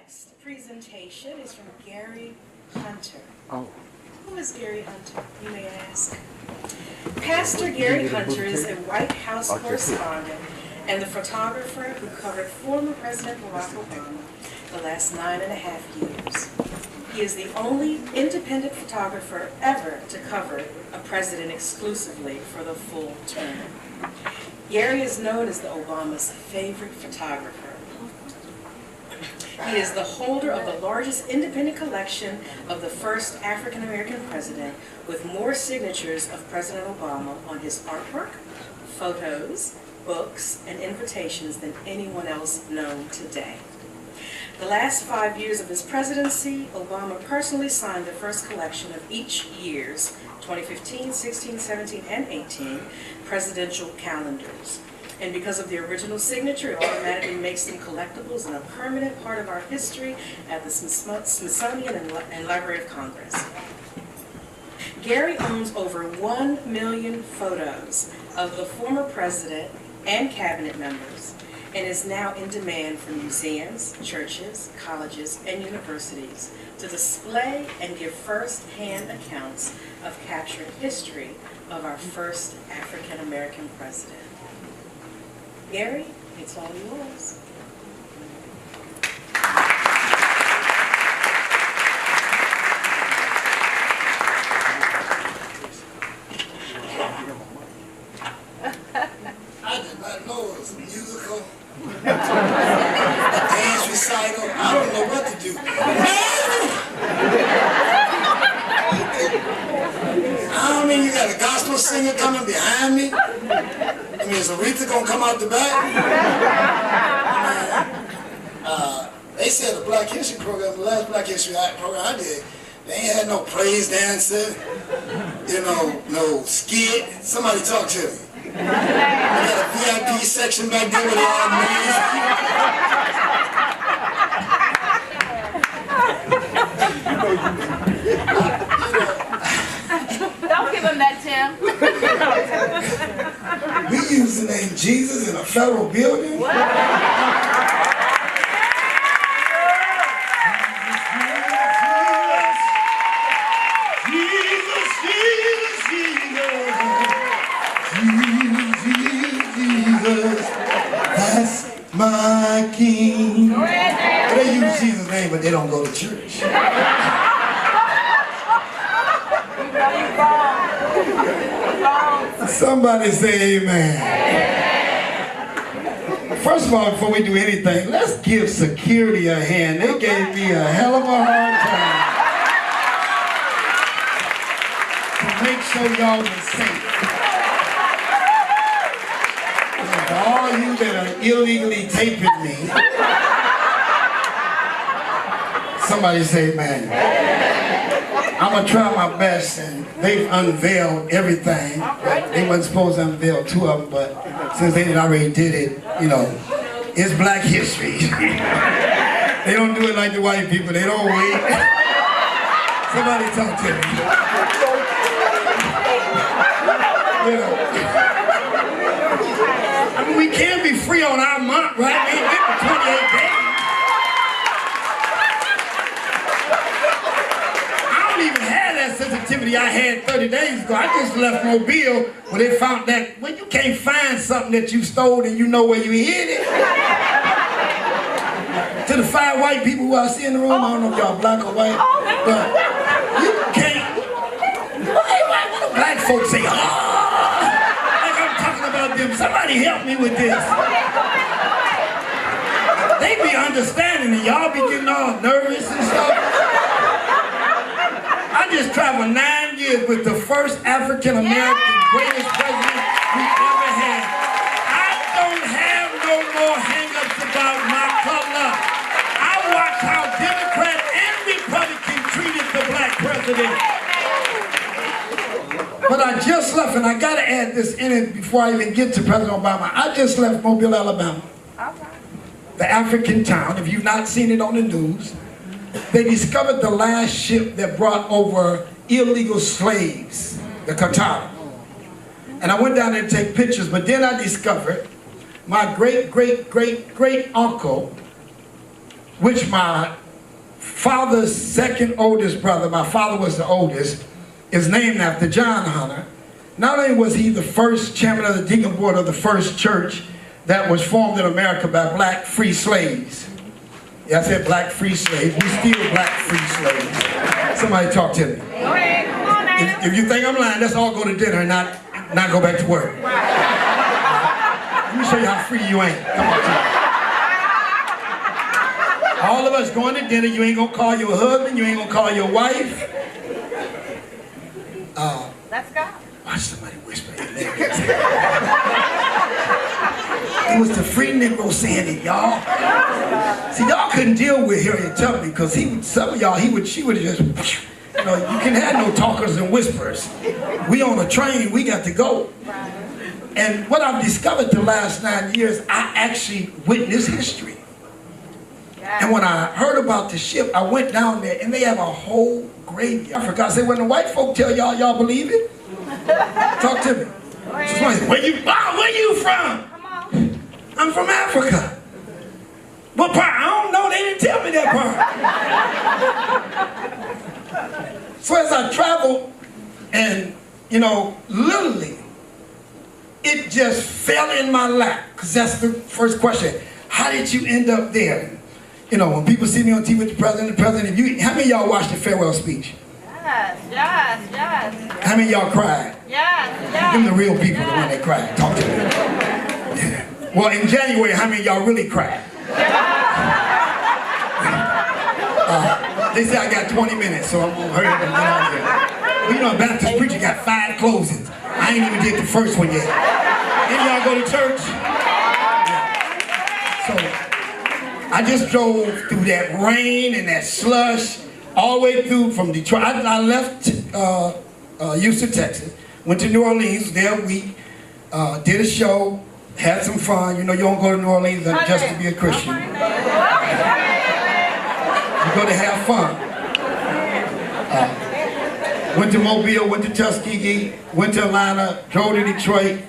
next presentation is from Gary Hunter. Oh. Who is Gary Hunter, you may ask? Pastor Gary Hunter is a White House correspondent and the photographer who covered former President Barack Obama the last 9.5 years. He is the only independent photographer ever to cover a president exclusively for the full term. Gary is known as the Obama's favorite photographer. He is the holder of the largest independent collection of the first African-American president, with more signatures of President Obama on his artwork, photos, books, and invitations than anyone else known today. The last 5 years of his presidency, Obama personally signed the first collection of each year's 2015, 16, 17, and 18 presidential calendars. And because of the original signature, it automatically makes them collectibles and a permanent part of our history at the Smithsonian and Library of Congress. Gary owns over 1 million photos of the former president and cabinet members, and is now in demand from museums, churches, colleges, and universities to display and give first-hand accounts of capturing history of our first African-American president. Gary, it's all yours. I did not know it was a musical. Dance recital. I don't know what to do. I don't mean you got a gospel singer coming behind me. I mean, is Aretha gonna come out the back? They said the Black History program, the last Black History program I did, they ain't had no praise dancing, you know, no skit. Somebody talk to me. We got a VIP section back there with all Don't give him that, Tim. We use the name Jesus in a federal building? What? That's my King. They use Jesus' name, but they don't go to church. Somebody say amen. First of all, before we do anything, let's give security a hand. They gave me a hell of a hard time to make sure y'all were safe. For all you that are illegally taping me, somebody say amen. I'm going to try my best, and they've unveiled everything. But they wasn't supposed to unveil 2 of them, but since they already did it, you know, it's Black History. They don't do it like the white people. They don't wait. Somebody talk to me. You know. I mean, we can be free on our month, right? We ain't getting 28 days. Sensitivity I had 30 days ago. I just left Mobile where they found that when you can't find something that you stole and you know where you hid it. To the 5 white people who I see in the room, I don't know if y'all black or white, but you can't. Why do black folks say, oh, like I'm talking about them? Somebody help me with this. They be understanding and y'all be getting all nervous and stuff. I just traveled 9 years with the first African-American greatest president we ever had. I don't have no more hang-ups about my color. I watch how Democrat and Republican treated the black president. But I just left, and I gotta add this in it before I even get to President Obama. I just left Mobile, Alabama. The African town, if you've not seen it on the news. They discovered the last ship that brought over illegal slaves, the Qatar. And I went down there to take pictures, but then I discovered my great-great-great-great uncle which my father's second oldest brother, my father was the oldest, is named after John Hunter. Not only was he the first chairman of the deacon board of the first church that was formed in America by black free slaves. Yeah, I said black free slaves. We still black free slaves. Somebody talk to me. Go ahead, come on now. If you think I'm lying, let's all go to dinner and not go back to work. Let me show you how free you ain't. Come on, all of us going to dinner, you ain't gonna call your husband, you ain't gonna call your wife. Let's go. Watch somebody whisper in there. It was the free Negro saying it, y'all. See, y'all couldn't deal with Harriet Tubman because some of y'all, she would have just, you know, you can have no talkers and whisperers. We on a train, we got to go. And what I've discovered the last 9 years, I actually witnessed history. And when I heard about the ship, I went down there and they have a whole graveyard. I forgot, I said, when the white folk tell y'all, y'all believe it? Talk to me. Somebody said, where you from? Come on. I'm from Africa. What part? I don't know, they didn't tell me that part. So as I traveled and, you know, literally, it just fell in my lap. Because that's the first question. How did you end up there? You know, when people see me on TV with the president, how many of y'all watched the farewell speech? Yes. How many of y'all cried? Yes. Them the real people, the one that cried. Talk to me. Yeah. Well, in January, how many of y'all really cried? They say I got 20 minutes, so I'm gonna hurry up and get out of here. Well, you know, a Baptist preacher got 5 closings. I ain't even did the first one yet. Any of y'all go to church? Yeah. So, I just drove through that rain and that slush, all the way through from Detroit. I left Houston, Texas, went to New Orleans, there a week, did a show, had some fun. You know, you don't go to New Orleans just to be a Christian. You go to have fun. Went to Mobile, went to Tuskegee, went to Atlanta, drove to Detroit,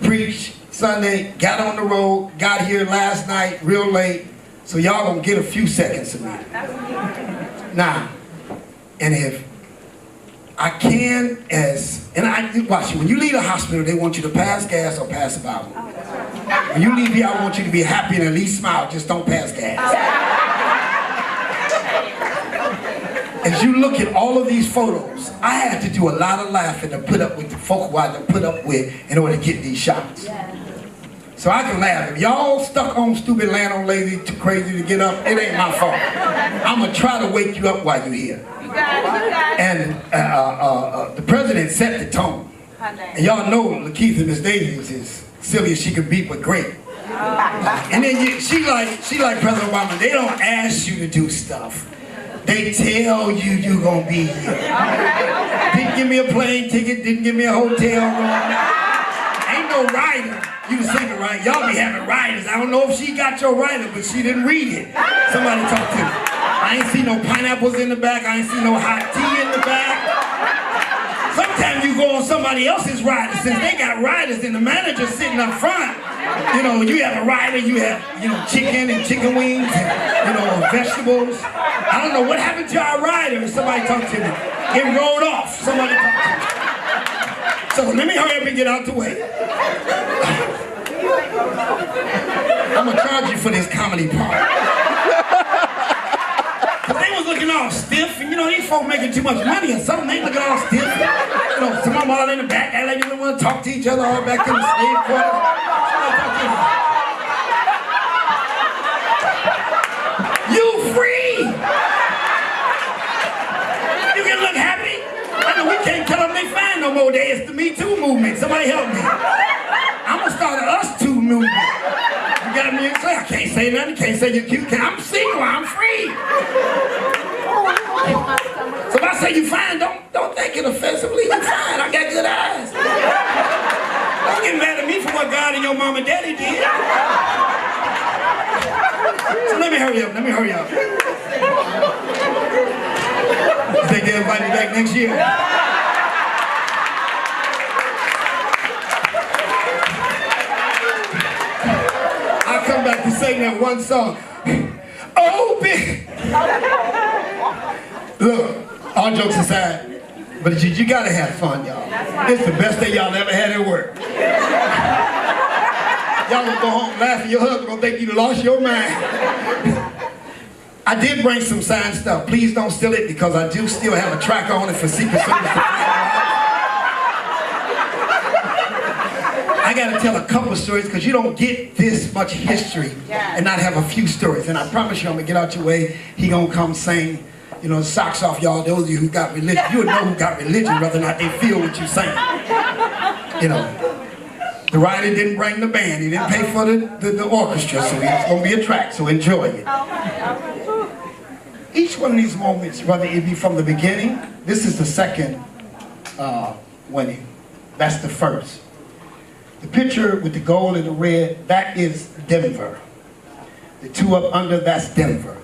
preached Sunday, got on the road, got here last night real late, so y'all gonna get a few seconds of me. Now, and if I can, watch you, when you leave the hospital, they want you to pass gas or pass the Bible. When you leave here, I want you to be happy and at least smile, just don't pass gas. As you look at all of these photos, I had to do a lot of laughing to put up with the folk I had to put up with in order to get these shots. So I can laugh. If y'all stuck on stupid, land on lazy, too crazy to get up, it ain't my fault. I'm going to try to wake you up while you're here. You got it. And the president set the tone. And y'all know Lakeith and Miss Daisy is as silly as she could be, but great. And then she like President Obama, they don't ask you to do stuff. They tell you you're gonna be here. Didn't give me a plane ticket, didn't give me a hotel room. Ain't no rider. You can sing it right. Y'all be having riders. I don't know if she got your rider, but she didn't read it. Somebody talk to me. I ain't see no pineapples in the back. I ain't see no hot tea in the back. Sometimes you go on somebody else's rider. Since they got riders and the manager's sitting up front, you know, you have a rider, you have, you know, chicken and chicken wings and, you know, vegetables. I don't know what happened to our rider. Somebody talk to me. It rolled off. Somebody talk to me. So let me hurry up and get out the way. I'm gonna charge you for this comedy part. Cause they was looking all stiff, and you know, these folk making too much money or something, they looking all stiff. You know, some of them all in the back, act like they don't want to talk to each other, all back in the slave quarters. You free! You can look happy. I know we can't tell them they fine no more. It's the Me Too movement. Somebody help me. I'm gonna start an Us Too movement. You got me in say, I can't say nothing, can't say you're cute. I'm single, I'm free. So if I say you fine, don't take it offensively. You fine, I got good eyes. Don't get mad at me for what God and your mom and daddy did. So let me hurry up. You think they'll invite me back next year? I'll come back to sing that one song. Oh! All jokes aside, but you gotta have fun, y'all. It's the best day y'all ever had at work. Y'all gonna go home laughing, your husband gonna think you lost your mind. I did bring some signed stuff. Please don't steal it because I do still have a tracker on it for Secret Service. I gotta tell a couple stories because you don't get this much history and not have a few stories. And I promise you I'm gonna get out your way. He gonna come sing, you know, socks off y'all. Those of you who got religion, you would know who got religion whether or not they feel what you saying. You know. The writer didn't bring the band. He didn't pay for the orchestra, so it's going to be a track, so enjoy it. Each one of these moments, whether it be from the beginning, this is the second winning. That's the first. The picture with the gold and the red, that is Denver. The two up under, that's Denver.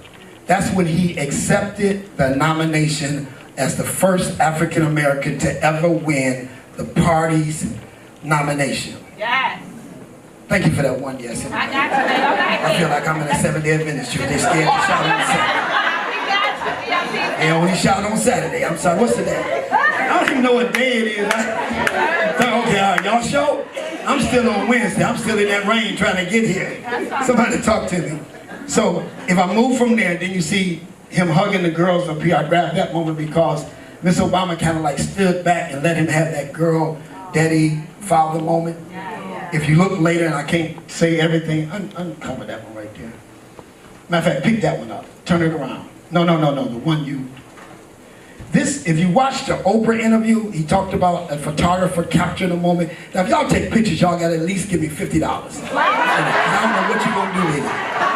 That's when he accepted the nomination as the first African American to ever win the party's nomination. Yes. Thank you for that one yes. I got you, baby. I feel like I'm in a Seventh-day Adventist church. They scared to shout on Saturday. They only shout on Saturday. I'm sorry, what's the day? I don't even know what day it is. Okay, all right, y'all show? I'm still on Wednesday. I'm still in that rain trying to get here. Somebody talk to me. So if I move from there, then you see him hugging the girls up here. I grabbed that moment because Miss Obama kind of like stood back and let him have that girl, daddy, father moment. If you look later, and I can't say everything, uncover that one right there. Matter of fact, pick that one up. Turn it around. No, the one you... This, if you watch the Oprah interview, he talked about a photographer capturing a moment. Now, if y'all take pictures, y'all got to at least give me $50. I don't know what you're going to do with it.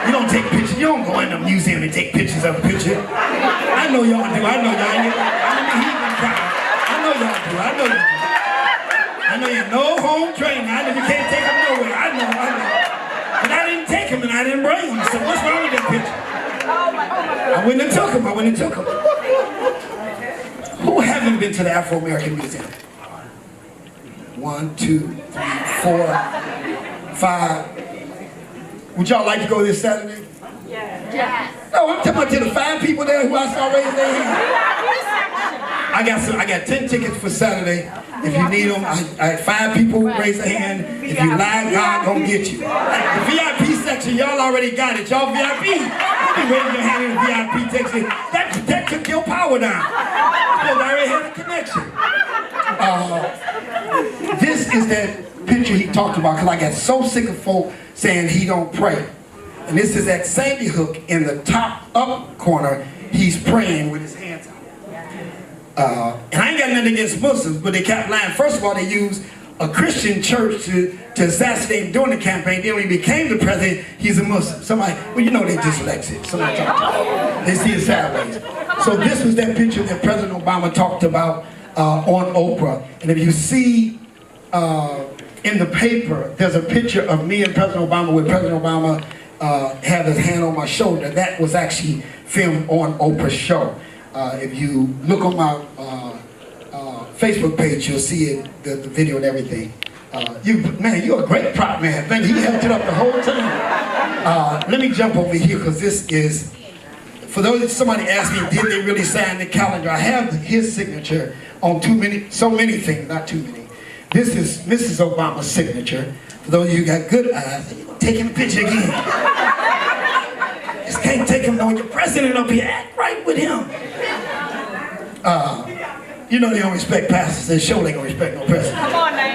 You don't take pictures. You don't go in the museum and take pictures of a picture. I know y'all do. I know y'all do. I know y'all do. I know you no home training. I know you can't take them nowhere. I know. But I didn't take them and I didn't bring them. So what's wrong with that picture? I wouldn't have took them. Who haven't been to the Afro-American Museum? 1, 2, 3, 4, 5. Would y'all like to go this Saturday? Yes. No, I'm talking about to the 5 people there who I saw raise their hand. I got 10 tickets for Saturday. If you need them, I had 5 people raise their hand. If you lie, God gonna get you. The VIP section, y'all already got it. Y'all VIP. You be raising your hand in the VIP section. That took your power down. You already had a connection. This is that picture he talked about because I got so sick of folk saying he don't pray. And this is at Sandy Hook in the top up corner. He's praying with his hands out. And I ain't got nothing against Muslims, but they kept lying. First of all, they used a Christian church to assassinate him during the campaign. Then when he became the president, he's a Muslim. Somebody, well, you know they dyslexic. Somebody talked to them. They see it sideways. So this was that picture that President Obama talked about on Oprah. And if you see in the paper, there's a picture of me and President Obama where President Obama had his hand on my shoulder. That was actually filmed on Oprah's show. If you look on my Facebook page, you'll see it, the video and everything. Man, you're a great prop man. Thank you. He held it up the whole time. Let me jump over here because this is, for those, somebody asked me, did they really sign the calendar? I have his signature on so many things, not too many. This is Mrs. Obama's signature. For those of you who got good eyes, taking a picture again. Just can't take him knowing your president up here. Act right with him. You know they don't respect pastors. They show they don't respect no president. Come on, man.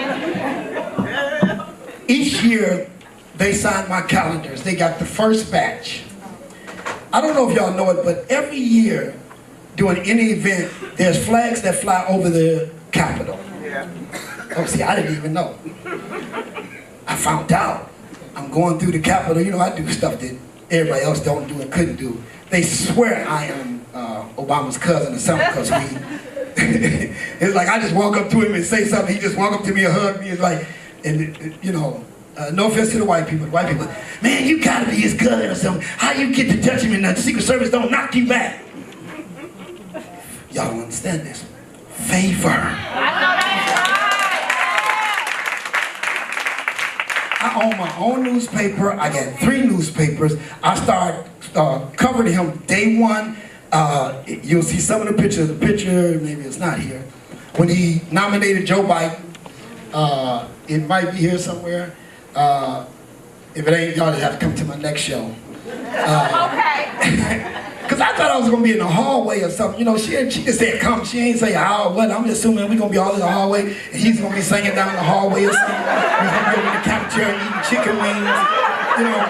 Each year, they sign my calendars. They got the first batch. I don't know if y'all know it, but every year, during any event, there's flags that fly over the Capitol. Yeah. Oh, see, I didn't even know. I found out. I'm going through the Capitol. You know, I do stuff that everybody else don't do and couldn't do. They swear I am Obama's cousin or something because we... It's like I just walk up to him and say something. He just walk up to me and hug me. It's like, and you know, no offense to the white people. Man, you gotta be his cousin or something. How you get to touch him and the Secret Service don't knock you back? Y'all don't understand this. Favor. I own my own newspaper. I got 3 newspapers. I started covering him day 1 You'll see some of the pictures. The picture, maybe it's not here, when he nominated Joe Biden. It might be here somewhere. If it ain't, y'all just have to come to my next show. Okay. Because I thought I was going to be in the hallway or something. You know, she just said come. She ain't say how or what. I'm just assuming we're going to be all in the hallway and he's going to be singing down the hallway or something. We're going to be over in the cafeteria eating chicken wings. You know,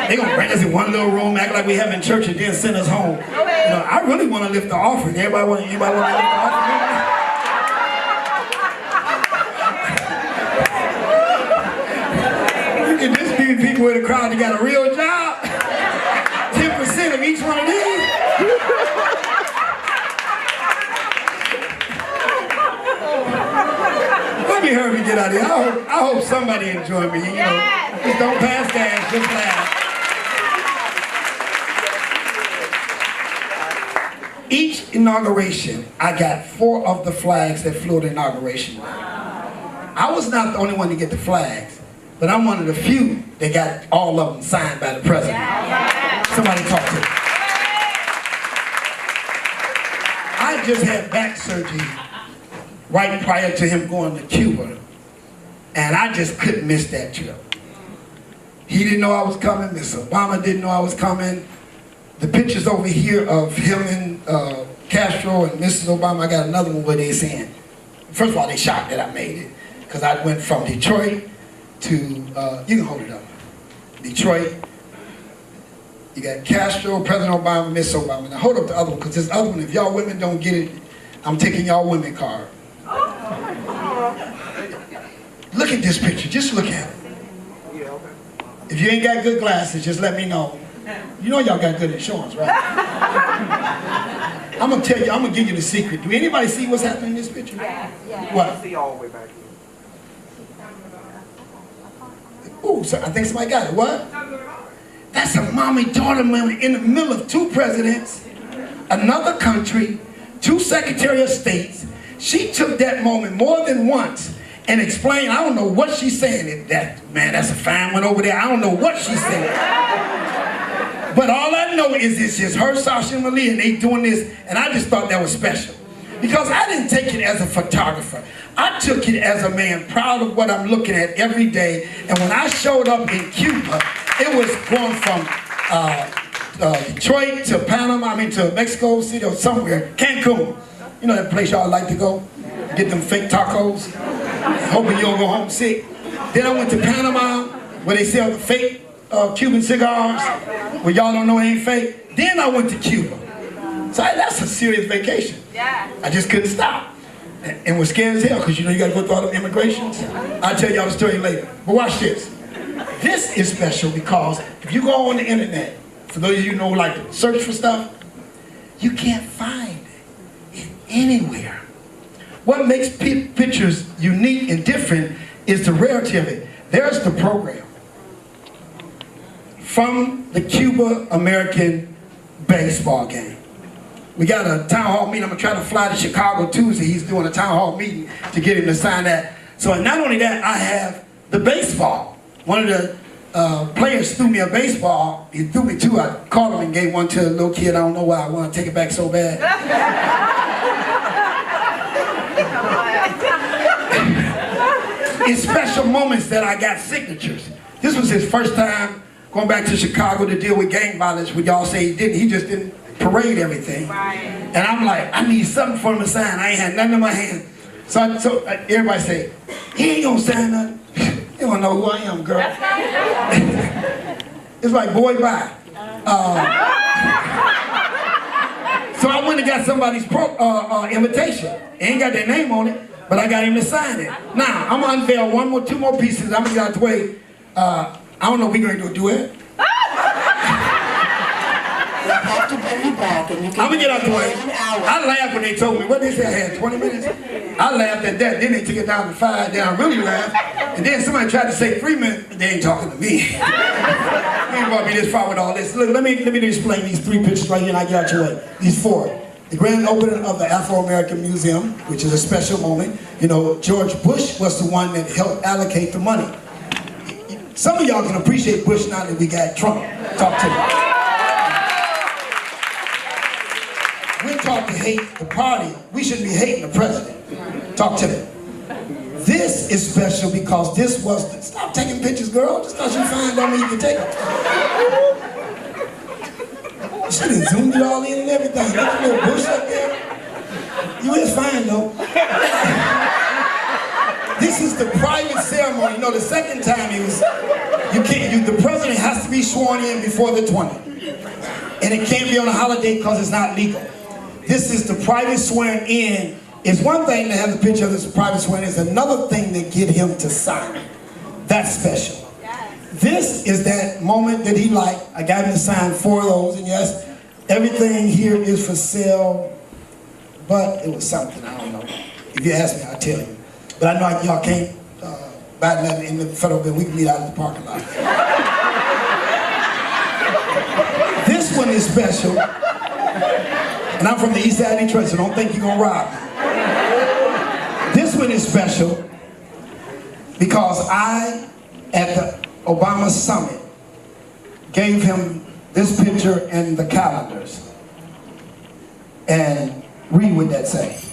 they're going to bring us in one little room, act like we have in church, and then send us home. You know, I really want to lift the offering. Anybody want to lift the offering? You can just be people with a crowd that got a real job. 10% of each one of these. Let me hurry get out of here. I hope somebody enjoyed me. You know, just don't pass gas, just laugh. Each inauguration, I got 4 of the flags that flew at the inauguration. I was not the only one to get the flags, but I'm one of the few that got all of them signed by the president. Somebody talk to me. I just had back surgery right prior to him going to Cuba, and I just couldn't miss that trip. He didn't know I was coming. Miss Obama didn't know I was coming. The pictures over here of him and Castro and Mrs. Obama, I got another one where they saying, first of all, they shocked that I made it, because I went from Detroit to, you can hold it up, Detroit. You got Castro, President Obama, Miss Obama. Now hold up the other one, because this other one, if y'all women don't get it, I'm taking y'all women card. Look at this picture, just look at it. If you ain't got good glasses, just let me know. You know y'all got good insurance, right? I'm gonna tell you, I'm gonna give you the secret. Do anybody see what's happening in this picture? Yeah. What? I see all the way back here. Ooh, so I think somebody got it. What? That's a mommy-daughter moment in the middle of 2 presidents, another country, 2 Secretary of States. She took that moment more than once and explained, I don't know what she's saying. Man, that's a fine one over there. I don't know what she's saying. But all I know is it's just her, Sasha, and Malia, and they doing this, and I just thought that was special. Because I didn't take it as a photographer. I took it as a man proud of what I'm looking at every day. And when I showed up in Cuba, it was going from Detroit to Panama, to Mexico City or somewhere, Cancun. You know that place y'all like to go? Get them fake tacos, hoping you don't go home sick. Then I went to Panama, where they sell the fake Cuban cigars, where y'all don't know ain't fake. Then I went to Cuba. So that's a serious vacation. Yeah. I just couldn't stop. And was scared as hell, because you know you got to go through all the immigrations. I'll tell y'all the story later. But watch this. This is special because if you go on the internet, for those of you who know like to search for stuff, you can't find it anywhere. What makes pictures unique and different is the rarity of it. There's the program from the Cuba-American baseball game. We got a town hall meeting. I'm going to try to fly to Chicago Tuesday. He's doing a town hall meeting to get him to sign that. So not only that, I have the baseball. One of the players threw me a baseball. He threw me 2. I caught him and gave one to a little kid. I don't know why. I want to take it back so bad. It's special moments that I got signatures. This was his first time going back to Chicago to deal with gang violence, what y'all say he didn't. He just didn't parade everything. Right. And I'm like, I need something for him to sign. I ain't had nothing in my hand. So everybody say, he ain't gonna sign nothing. You don't know who I am, girl. It's like, boy, bye. So I went and got somebody's invitation. It ain't got their name on it, but I got him to sign it. Now, I'm gonna unveil 2 more pieces. I'm gonna get out the way. I don't know if we're gonna do it. I'm gonna get out the way. I laughed when they told me, what they say I had 20 minutes? I laughed at that, then they took it down to 5, then I really laughed. And then somebody tried to say 3 minutes, but they ain't talking to me. They ain't brought me this far with all this. Look, let me explain these 3 pictures right here and I get out your way. These 4. The grand opening of the Afro-American Museum, which is a special moment. You know, George Bush was the one that helped allocate the money. Some of y'all can appreciate Bush now that we got Trump. Talk to me. to hate the party, we shouldn't be hating the president. Talk to me. This is special because this was, stop taking pictures, girl. Just because you fine don't mean you can take them. You should have zoomed it all in and everything. Got your little bush up there. You is fine though. This is the private ceremony. You know, the second time he was, the president has to be sworn in before the 20th. And it can't be on a holiday because it's not legal. This is the private swearing in. It's one thing to have the picture of this private swearing in. It's another thing to get him to sign. That's special. This is that moment that he liked. I got him to sign 4 of those. And yes, everything here is for sale. But it was something, I don't know. If you ask me, I'll tell you. But I know y'all can't buy nothing in the federal building. We can meet out in the parking lot. This one is special. And I'm from the east side of Detroit, so don't think you're gonna rob me. This one is special because I, at the Obama summit, gave him this picture and the calendars. And read what that say.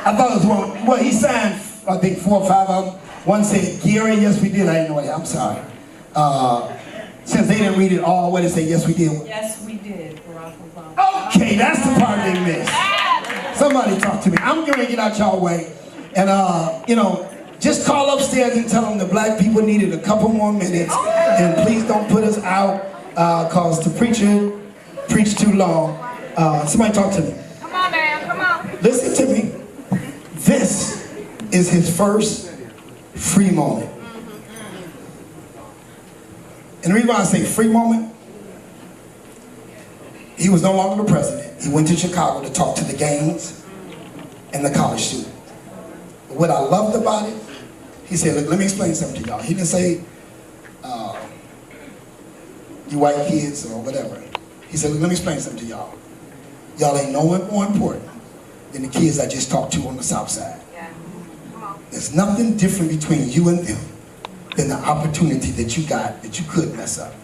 I thought it was one, well, he signed, I think 4 or 5 of them. One said, Gary, yes we did. I didn't know that, I'm sorry. Since they didn't read it all, what did it say, yes we did? Yes, we did, Barack Obama. Okay, that's the part they missed. Somebody talk to me. I'm going to get out y'all way. And, you know, just call upstairs and tell them the black people needed a couple more minutes. And please don't put us out, because the preacher preached too long. Somebody talk to me. Come on, man, come on. Listen to me. This is his first free moment. And the reason why I say free moment, he was no longer the president. He went to Chicago to talk to the gangs and the college students. But what I loved about it, he said, look, let me explain something to y'all. He didn't say, you white kids or whatever. He said, look, let me explain something to y'all. Y'all ain't no one more important than the kids I just talked to on the south side. Yeah. Come on. There's nothing different between you and them than the opportunity that you got that you could mess up.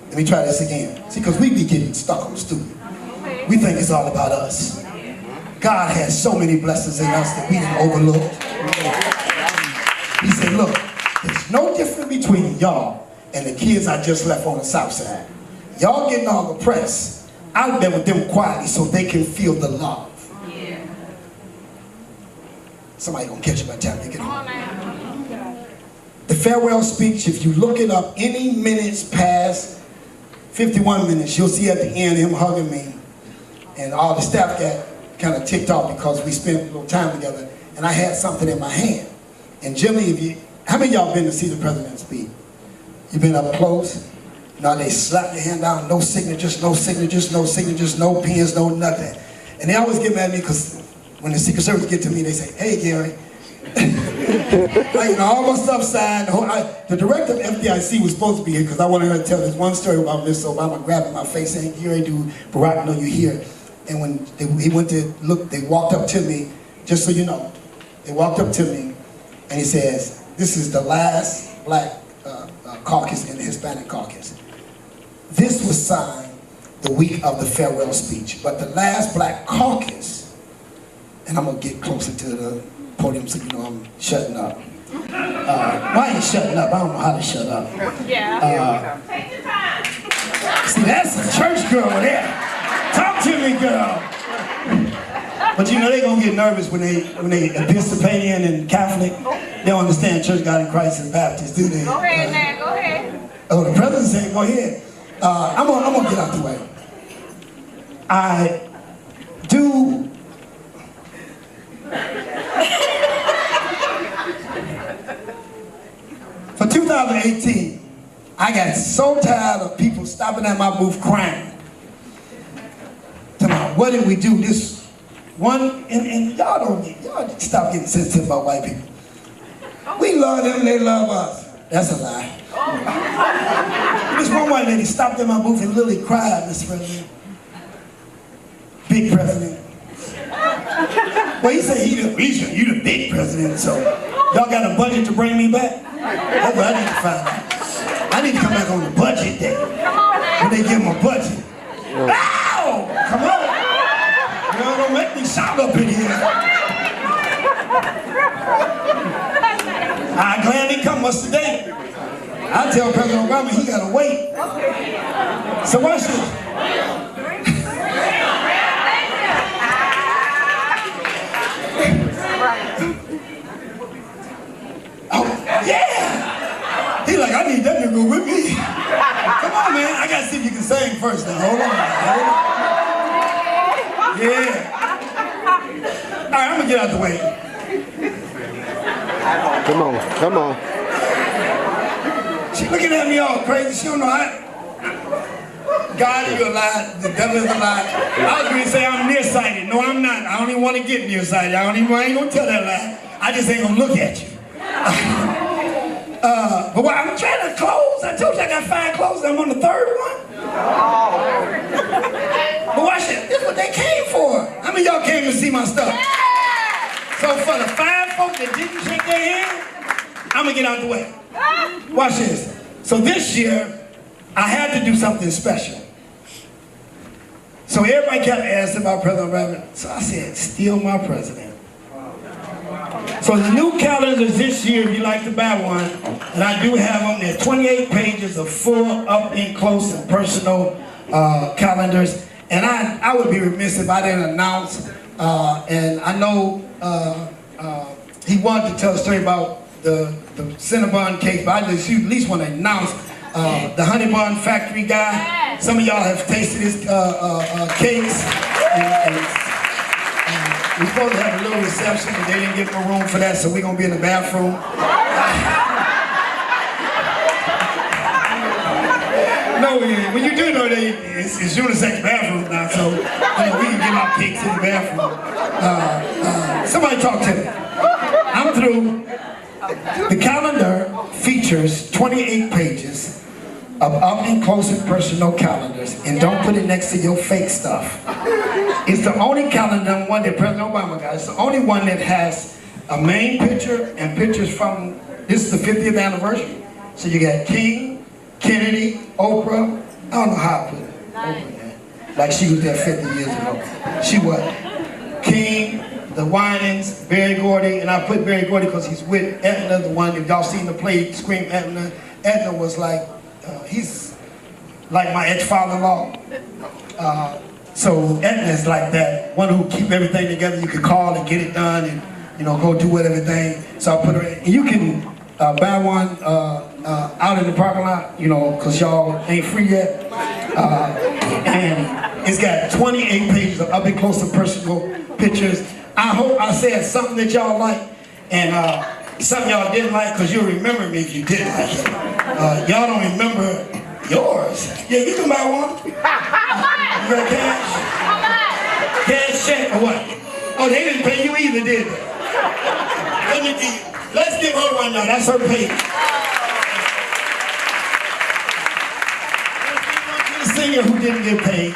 Let me try this again. See, because we be getting stuck on stupid. We think it's all about us. God has so many blessings in us that we didn't overlook. He said, look, there's no difference between y'all and the kids I just left on the south side. Y'all getting all the press. I've been with them quietly so they can feel the love. Yeah. Somebody gonna catch it by the time they get home. The farewell speech, if you look it up, any minutes past 51 minutes, you'll see at the end him hugging me. And all the staff got kind of ticked off because we spent a little time together. And I had something in my hand. And Jimmy, how many of y'all been to see the president speak? You been up close? Now they slap their hand down, no signatures, no signatures, no signatures, no pens, no nothing. And they always get mad at me because when the Secret Service get to me, they say, hey, Gary. Like, you know, all my stuff signed. The director of FDIC was supposed to be here because I wanted her to tell this one story about Mr. Obama grabbing my face saying, Gary, do Barack know you here? And when he went to look, they walked up to me, just so you know, they walked up to me and he says, this is the last black caucus in the Hispanic caucus. This was signed the week of the farewell speech, but the last black caucus, and I'm gonna get closer to the podium so you know I'm shutting up. Why ain't shutting up? I don't know how to shut up. Yeah. Take your time. See, that's a church girl there. Talk to me, girl. But you know they gonna get nervous when they Episcopalian and Catholic. They don't understand Church God in Christ and Baptist, do they? Go ahead, man. Go ahead. Oh, the president said, go ahead. I'm gonna get out the way. I do. For 2018, I got so tired of people stopping at my booth crying. What did we do? This one, and y'all stop getting sensitive about white people. We love them, they love us. That's a lie. This one white lady stopped at my booth and literally cried, Mr. President. Big president. Well, he said you the big president, so y'all got a budget to bring me back? That's what I need to find out. I need to come back on the budget day. When they give him a budget. Ow! Come on! Y'all don't make me shout up in here. I'm glad he come. What's the date? I tell President Obama he gotta wait. So watch this. Oh, yeah! He like, I need that nigga with me. Come on, man. I gotta see if you can sing first now. Hold on. Yeah. All right, I'm gonna get out the way. Come on. She looking at me all crazy. She don't know how. God, you're a lie. The devil is a lie. I was going to say I'm nearsighted. No, I'm not. I don't even want to get nearsighted. I ain't going to tell that lie. I just ain't going to look at you. But what, I'm trying to close. I told you I got 5 closes. I'm on the 3rd one. But watch it. This is what they came for. How many of y'all came to see my stuff? So for the 5 folks that didn't shake their hand, I'm going to get out the way. Watch this. So this year, I had to do something special. So everybody kept asking about President Obama. So I said, still my president. So the new calendars this year, if you like to buy one, and I do have them, they're 28 pages of full, up and close and personal calendars. And I would be remiss if I didn't announce, and I know he wanted to tell a story about the Cinnabon cake, but I just at least want to announce the Honey Bun Factory guy. Some of y'all have tasted his cakes. And we're supposed to have a little reception, but they didn't get no room for that, so we're going to be in the bathroom. No, when you do know that it's unisex bathroom now, so we can get our cakes in the bathroom. Somebody talk to me. I'm through. The calendar features 28 pages of up and close and personal calendars, and don't put it next to your fake stuff. It's the only calendar one that President Obama got. It's the only one that has a main picture and pictures from, this is the 50th anniversary. So you got King, Kennedy, Oprah. I don't know how I put it. Oprah, man. Like she was there 50 years ago. She was King, the Winans, Berry Gordy, and I put Berry Gordy because he's with Etna, the one, if y'all seen the play Scream Etna, Etna was like, he's like my ex-father-in-law. So Etna is like that, one who keep everything together. You can call and get it done and, you know, go do with everything. So I put her in. And you can buy one out in the parking lot, you know, because y'all ain't free yet. And it's got 28 pages of up and close and personal pictures. I hope I said something that y'all like, and something y'all didn't like, because you'll remember me if you didn't like it. Y'all don't remember yours. Yeah, you can buy one. You got cash? Cash check or what? Oh, they didn't pay you either, did they? Let's give her one now. That's her pay. The singer who didn't get paid.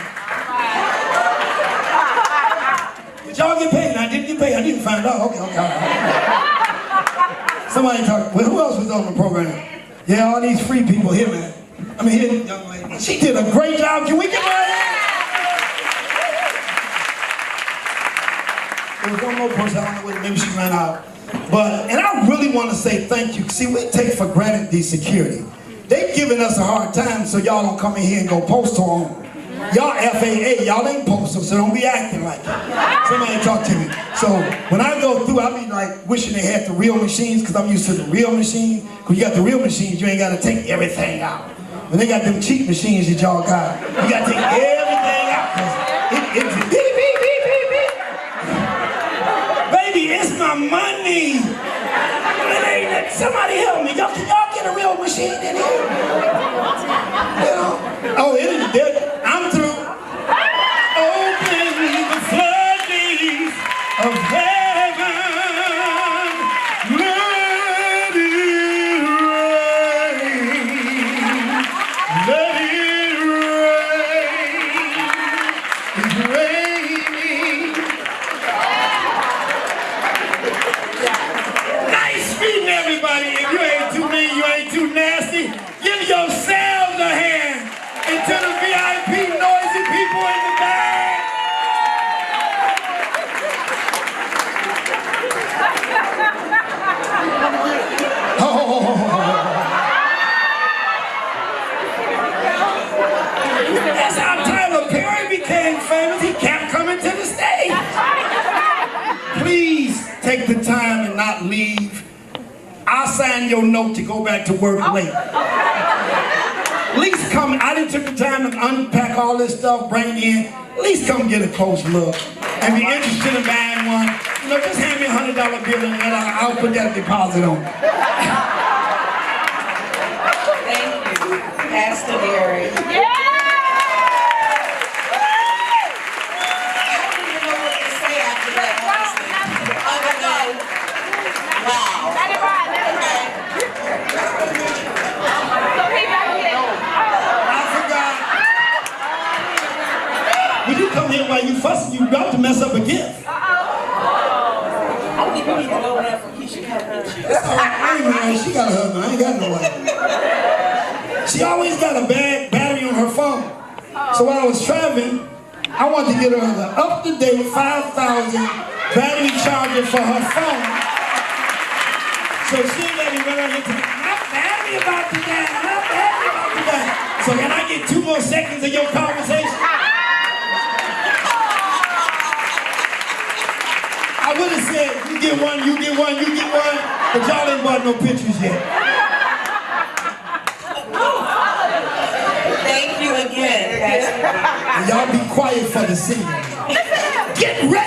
Did y'all get paid? I didn't get paid. I didn't find out. Okay. All right. Somebody talk. Well, who else was on the program? Yeah, all these free people here, man. I mean, here, young lady. She did a great job. Can we give her a hand? There was one more person. I don't know whether maybe she ran out. But, and I really want to say thank you. See, we take for granted the security. They've given us a hard time, so y'all don't come in here and go postal on them. Y'all FAA, y'all ain't postal, so don't be acting like it. Somebody talk to me. So when I go through, I be like wishing they had the real machines, because I'm used to the real machines. Because you got the real machines, you ain't got to take everything out. When they got them cheap machines that y'all got, you got to take everything out. It's beep, beep, beep, beep, beep. Baby, it's my money. Somebody help me. Y'all, can y'all get a real machine in here? You know? Oh, I'm through. Open the floodgates of heaven. Let it rain. Let it rain. It's raining. meeting everybody. If you ain't too mean, you ain't too nasty, give yourselves a hand. And to the VIP noisy people in the back. That's how Tyler Perry became famous. He kept coming to the stage. Please take the time and not leave. I'll sign your note to go back to work late. At least come, I didn't took the time to unpack all this stuff, bring it in. At least come get a close look. And if you're interested in buying one, you know, just hand me a $100 bill and I'll put that deposit on. Thank you, Pastor Gary. Yeah! Come here while you fussing, you about to mess up a gift. I think we need to go there for Keisha Cup. Anyway, she got a husband, I ain't got no wife. She always got a bad battery on her phone. So while I was traveling, I wanted to get her the up-to-date 5,000 battery charger for her phone. So she let me run into me. My battery about to die, my battery about to die. So can I get 2 more seconds of your conversation? I would have said, you get one, you get one, you get one, but y'all ain't bought no pictures yet. Thank you again, Pastor. And y'all be quiet for the scene. Get ready!